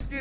You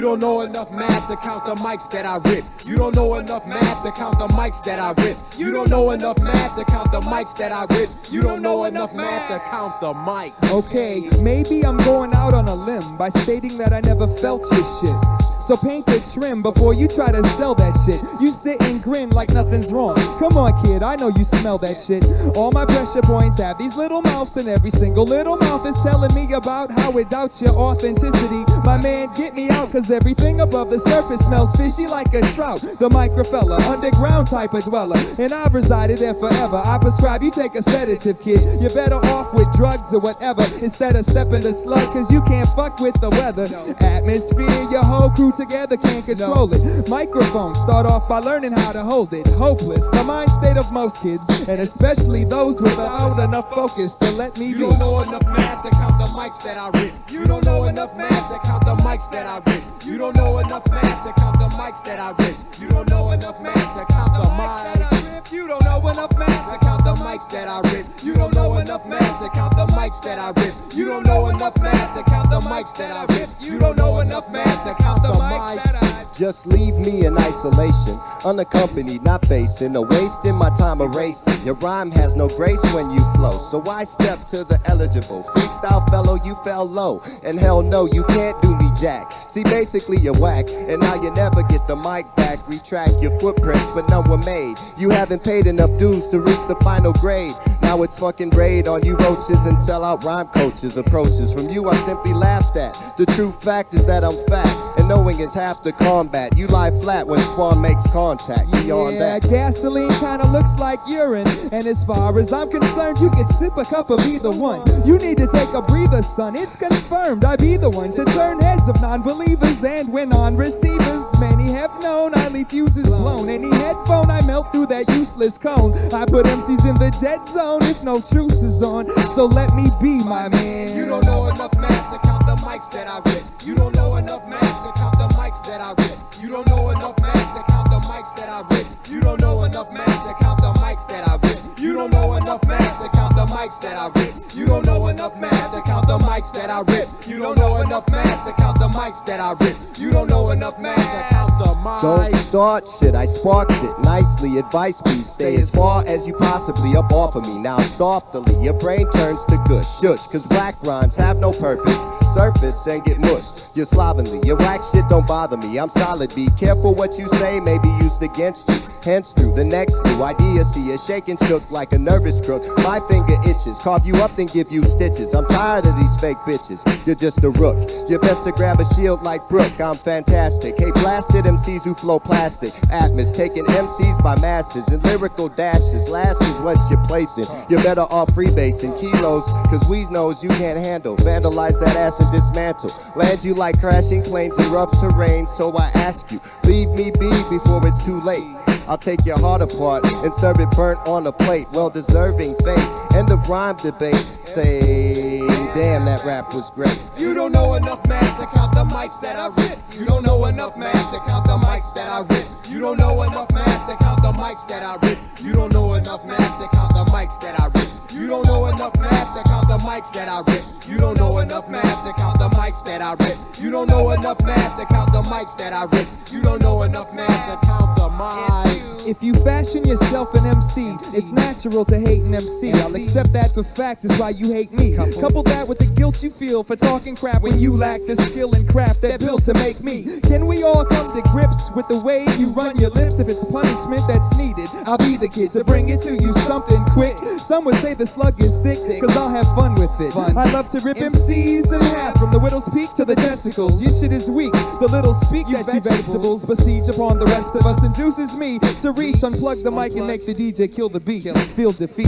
don't know enough math to count the mics that I rip. You don't know enough math to count the mics that I rip. You don't know enough math to count the mics that I rip. You don't know enough math to count the mic. Okay, maybe I'm going out on a limb by stating that I never felt your shit. So paint the trim before you try to sell that shit. You sit and grin like nothing's wrong. Come on, kid, I know you smell that shit. All my pressure points have these little mouths, and every single little mouth is telling me about how it doubts your authenticity. My man, get me out, cause everything above the surface smells fishy like a trout. The microfella, underground type of dweller, and I've resided there forever. I prescribe you take a sedative, kid. You're better off with drugs or whatever, instead of stepping the slug, cause you can't fuck with the weather. Atmosphere, your whole crew together can't control it. Microphone, start off by learning how to hold it. Hopeless, the mind state of most kids, and especially those without enough focus to let me be. You don't know enough math to count the mics that I rip. You don't know enough math to count the mics that I rip. You don't know enough math to count the mics that I rip. You don't know enough math to count the mics that I rip. You don't know enough math to count the mics that I rip. You don't know enough math to count the mics that I rip. You don't know enough math to count the mics that I rip. You don't know enough math to count the mics that I rip. Just leave me in isolation, unaccompanied, not facing, no wasting my time erasing. Your rhyme has no grace when you flow, so I step to the eligible. Freestyle fellow, you fell low, and hell no, you can't do me jack. See, basically you're whack, and now you never get the mic back. Retract your footprints, but none were made. You haven't paid enough dues to reach the final grade. Now it's fucking raid on you roaches and sell out rhyme coaches. Approaches from you I simply laughed at. The true fact is that I'm fat, and knowing is half the combat. You lie flat when spawn makes contact. Beyond that, gasoline kinda looks like urine, and as far as I'm concerned, you can sip a cup of either one. You need to take a breather, son. It's confirmed I be the one to turn heads of non-believers and win on receivers. Many have known I leave fuses blown. Any headphone I melt through that useless cone. I put MCs in the dead zone if no truce is on. So let me be my man. You don't know enough math to count the mics that I rip. You don't know enough math to count the mics that I rip. You don't know enough math to count the mics that I rip. You don't know enough math to count the mics that I rip. You don't know enough math to count the mics that I rip. You don't know enough math to count the mics that I rip. You don't know enough math to count the mics that I rip. You don't know enough math to count the mics. Don't start shit, I sparks it nicely. Advice please, stay as far as you possibly up off of me. Now softly, your brain turns to gush. Shush, cause whack rhymes have no purpose. Surface and get mushed. You're slovenly, your whack shit don't bother me. I'm solid, be careful what you say may be used against you. Hence through the next new idea, see you shaking shook like a nervous crook. My finger itches, carve you up then give you stitches. I'm tired of these fake bitches, you're just a rook. You're best to grab a shield like Brooke, I'm fantastic. Hey, blasted MCs who flow plastic. Atmos taking MCs by masses and lyrical dashes. Last is what you're placing. You're better off freebasing kilos, cause Weez knows you can't handle. Vandalize that ass and dismantle. Land you like crashing planes in rough terrain. So I ask you, leave me be before it's too late. I'll take your heart apart and serve it burnt on a plate. Well deserving fate. End of rhyme debate. Say, damn, that rap was great. You don't know enough math to count the mics that I rip. You don't know enough math to count the mics that I rip. You don't know enough math to count the mics that I rip. You don't know enough math to count the mics that I rip. You don't know enough math to count the mics that I rip. You don't know enough math to count the mics that I rip. You don't know enough math to count the mics that I rip. You don't know enough math to count the mics. If you fashion yourself an MC, it's natural to hate an MC. I'll accept that for fact is why you hate me. Couple that with the guilt you feel for talking crap when you lack the skill and craft that built to make me. Can we all come to grips with the way you run your lips? If it's punishment that's needed, I'll be the kid to bring it to you something quick. Some would say the slug is sick, cause I'll have fun with it. I love to rip MCs in half from the widow's peak to the testicles. Your shit is weak, the little speak that you vegetables besiege upon the rest of us induces me to reach, unplug the mic and make the DJ kill the beat. Feel defeat.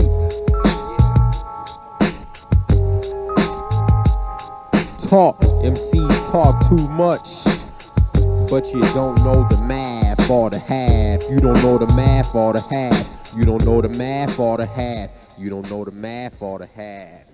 Talk, MCs talk too much, but you don't know the math or the half. You don't know the math or the half. You don't know the math or the half. You don't know the math or the half.